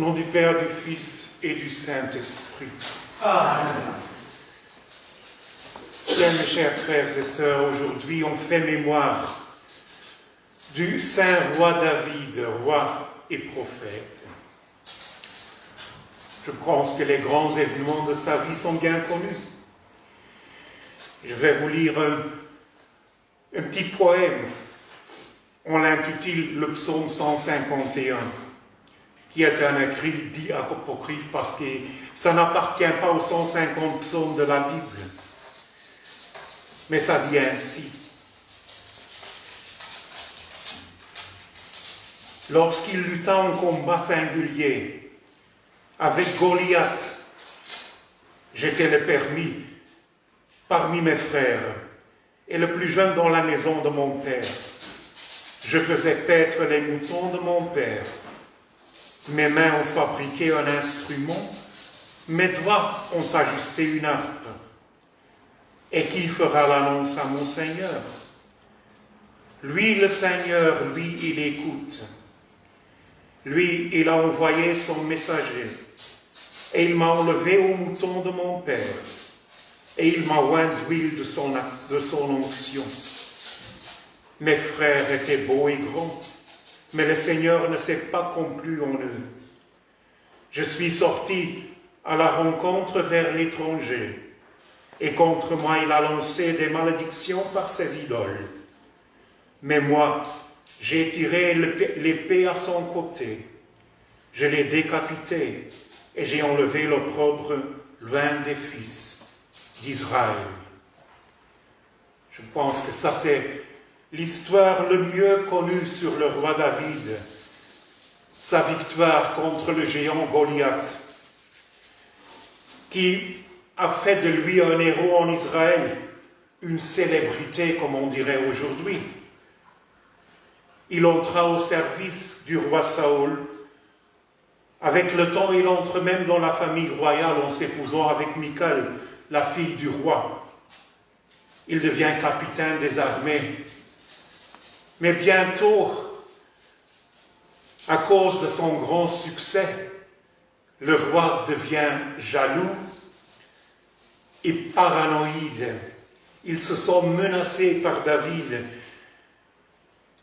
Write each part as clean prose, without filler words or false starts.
nom du Père, du Fils et du Saint-Esprit. Amen. Bien, mes chers frères et sœurs, aujourd'hui on fait mémoire du saint roi David, roi et prophète. Je pense que les grands événements de sa vie sont bien connus. Je vais vous lire un petit poème. On l'intitule le psaume 151, qui est un écrit dit apocryphe parce que ça n'appartient pas aux 150 psaumes de la Bible. Mais ça dit ainsi. Lorsqu'il lutta en combat singulier avec Goliath, j'étais le permis parmi mes frères et le plus jeune dans la maison de mon père. Je faisais paître les moutons de mon père. Mes mains ont fabriqué un instrument, mes doigts ont ajusté une harpe. Et qui fera l'annonce à mon Seigneur? Lui, le Seigneur, lui, il écoute. Lui, il a envoyé son messager. Et il m'a enlevé aux moutons de mon père. Et il m'a oint d'huile de son onction. Mes frères étaient beaux et grands, mais le Seigneur ne s'est pas complu en eux. Je suis sorti à la rencontre vers l'étranger, et contre moi il a lancé des malédictions par ses idoles. Mais moi, j'ai tiré l'épée à son côté, je l'ai décapité, et j'ai enlevé l'opprobre loin des fils d'Israël. Je pense que ça c'est l'histoire le mieux connue sur le roi David, sa victoire contre le géant Goliath, qui a fait de lui un héros en Israël, une célébrité comme on dirait aujourd'hui. Il entra au service du roi Saül. Avec le temps, il entre même dans la famille royale en s'épousant avec Michal, la fille du roi. Il devient capitaine des armées. Mais bientôt, à cause de son grand succès, le roi devient jaloux et paranoïde. Il se sent menacé par David,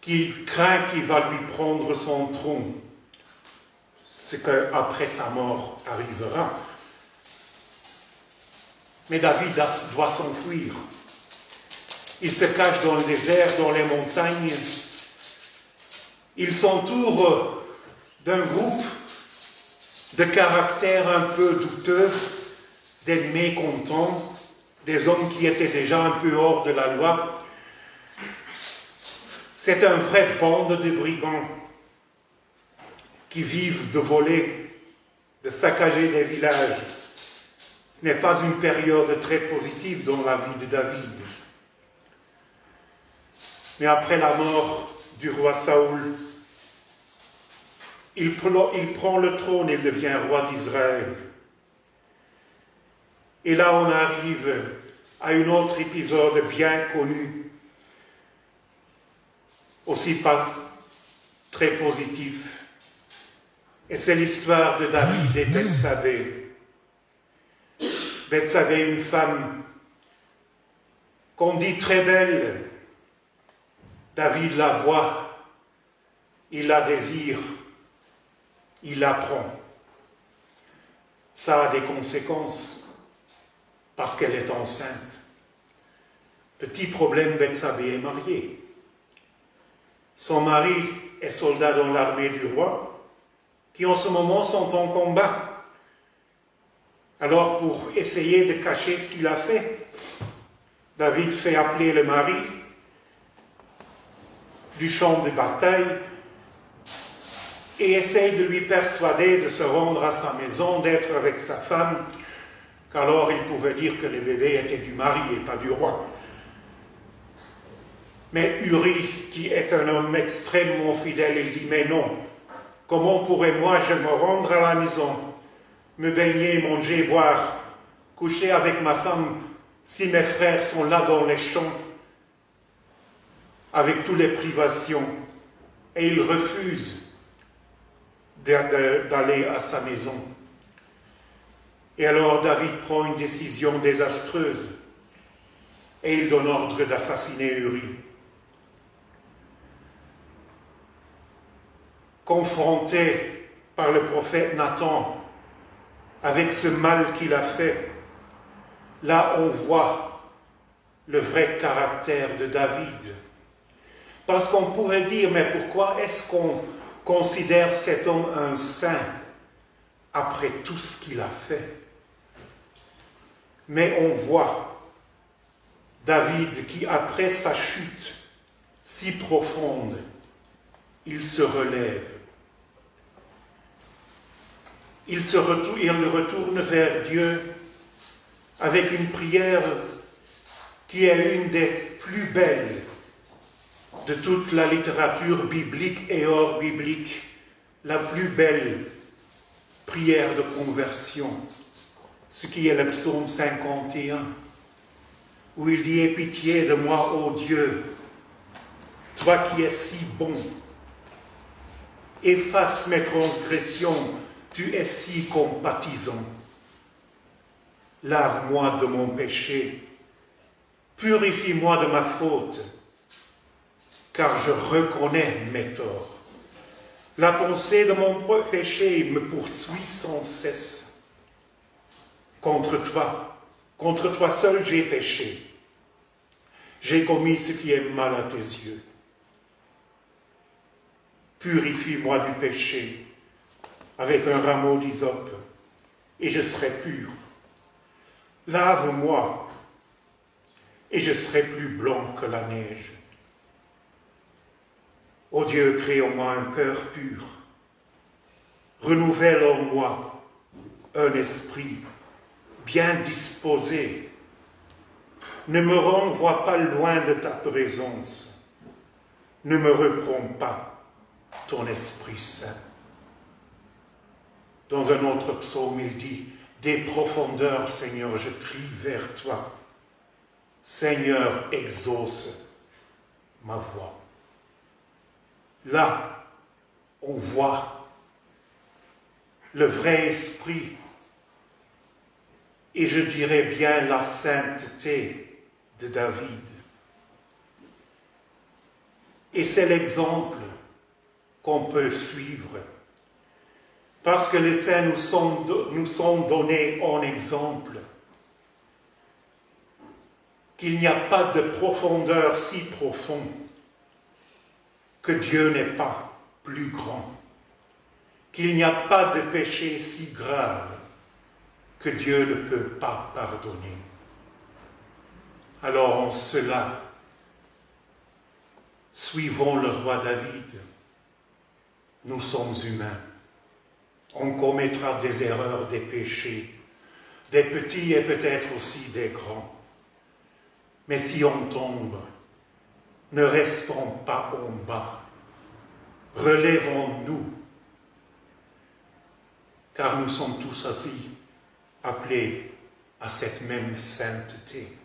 qui craint qu'il va lui prendre son trône, ce qu'après sa mort arrivera. Mais David doit s'enfuir. Il se cache dans le désert, dans les montagnes. Il s'entoure d'un groupe de caractères un peu douteux, des mécontents, des hommes qui étaient déjà un peu hors de la loi. C'est un vrai bande de brigands qui vivent de voler, de saccager des villages. Ce n'est pas une période très positive dans la vie de David. Mais après la mort du roi Saül, il prend le trône et devient roi d'Israël. Et là, on arrive à un autre épisode bien connu, aussi pas très positif. Et c'est l'histoire de David et Bethsabée. Bethsabée, une femme qu'on dit très belle. David la voit, il la désire, il la prend. Ça a des conséquences, parce qu'elle est enceinte. Petit problème, Bethsabée est mariée. Son mari est soldat dans l'armée du roi, qui en ce moment sont en combat. Alors, pour essayer de cacher ce qu'il a fait, David fait appeler le mari du champ de bataille et essaye de lui persuader de se rendre à sa maison, d'être avec sa femme, qu'alors il pouvait dire que le bébé était du mari et pas du roi. Mais Uri, qui est un homme extrêmement fidèle, il dit « Mais non, comment pourrais-moi je me rendre à la maison, me baigner, manger, boire, coucher avec ma femme, si mes frères sont là dans les champs, avec toutes les privations ?» Et il refuse d'aller à sa maison. Et alors David prend une décision désastreuse et il donne ordre d'assassiner Uri. Confronté par le prophète Nathan avec ce mal qu'il a fait, là on voit le vrai caractère de David. Parce qu'on pourrait dire, mais pourquoi est-ce qu'on considère cet homme un saint après tout ce qu'il a fait? Mais on voit David qui, après sa chute si profonde, il se relève. Il retourne vers Dieu avec une prière qui est une des plus belles de toute la littérature biblique et hors biblique, la plus belle prière de conversion, ce qui est le psaume 51, où il dit « Aie pitié de moi, ô Dieu, toi qui es si bon, efface mes transgressions, tu es si compatissant. Lave-moi de mon péché, purifie-moi de ma faute, car je reconnais mes torts. La pensée de mon péché me poursuit sans cesse. Contre toi seul j'ai péché. J'ai commis ce qui est mal à tes yeux. Purifie-moi du péché avec un rameau d'hysope, et je serai pur. Lave-moi, et je serai plus blanc que la neige. Ô Dieu, crée en moi un cœur pur. Renouvelle en moi un esprit bien disposé. Ne me renvoie pas loin de ta présence. Ne me reprends pas ton Esprit Saint. Dans un autre psaume, il dit « Des profondeurs, Seigneur, je crie vers toi. Seigneur, exauce ma voix. » Là, on voit le vrai esprit et je dirais bien la sainteté de David. Et c'est l'exemple qu'on peut suivre. Parce que les saints nous sont donnés en exemple. Qu'il n'y a pas de profondeur si profonde que Dieu n'est pas plus grand. Qu'il n'y a pas de péché si grave que Dieu ne peut pas pardonner. Alors en cela, suivons le roi David. Nous sommes humains. On commettra des erreurs, des péchés, des petits et peut-être aussi des grands. Mais si on tombe, ne restons pas en bas. Relevons-nous, car nous sommes tous aussi appelés à cette même sainteté.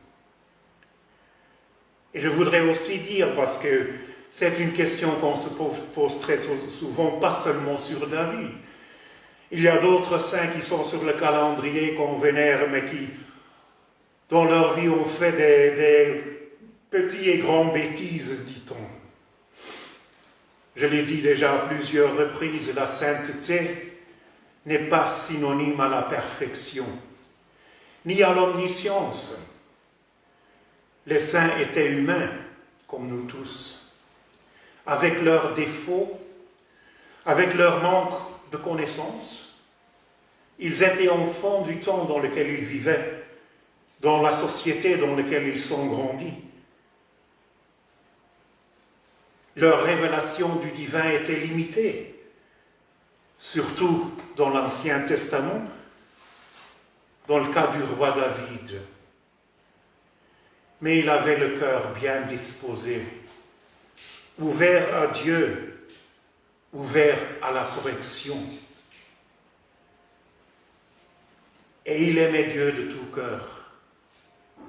Et je voudrais aussi dire, parce que c'est une question qu'on se pose très souvent, pas seulement sur David. Il y a d'autres saints qui sont sur le calendrier qu'on vénère, mais qui, dans leur vie, ont fait des petites et grandes bêtises, dit-on. Je l'ai dit déjà à plusieurs reprises, la sainteté n'est pas synonyme à la perfection, ni à l'omniscience. Les saints étaient humains, comme nous tous, avec leurs défauts, avec leur manque de connaissances. Ils étaient enfants du temps dans lequel ils vivaient, dans la société dans laquelle ils sont grandis. Leur révélation du divin était limitée, surtout dans l'Ancien Testament, dans le cas du roi David. Mais il avait le cœur bien disposé, ouvert à Dieu, ouvert à la correction. Et il aimait Dieu de tout cœur.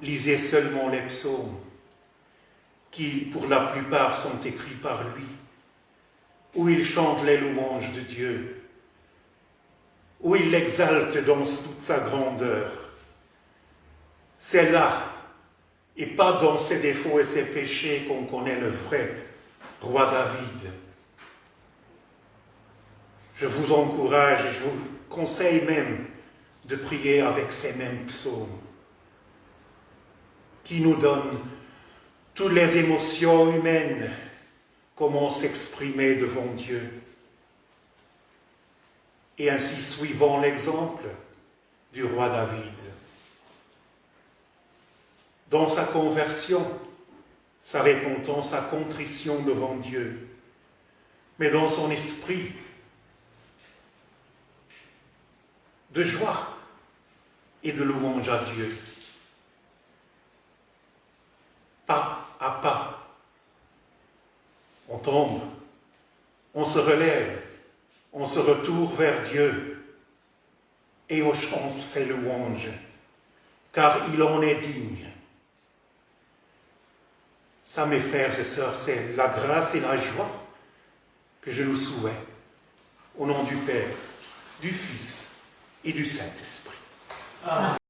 Lisez seulement les psaumes, qui pour la plupart sont écrits par lui, où il chante les louanges de Dieu où il l'exalte dans toute sa grandeur. C'est là, et pas dans ses défauts et ses péchés, qu'on connaît le vrai roi David. Je vous encourage et je vous conseille même de prier avec ces mêmes psaumes qui nous donnent toutes les émotions humaines, comment s'exprimer devant Dieu. Et ainsi, suivant l'exemple du roi David. Dans sa conversion, sa repentance, sa contrition devant Dieu, mais dans son esprit de joie et de louange à Dieu. Pas à pas, on tombe, on se relève, on se retourne vers Dieu et on chante ses louanges, car il en est digne. Ça, mes frères et sœurs, c'est la grâce et la joie que je nous souhaite, au nom du Père, du Fils et du Saint-Esprit. Amen.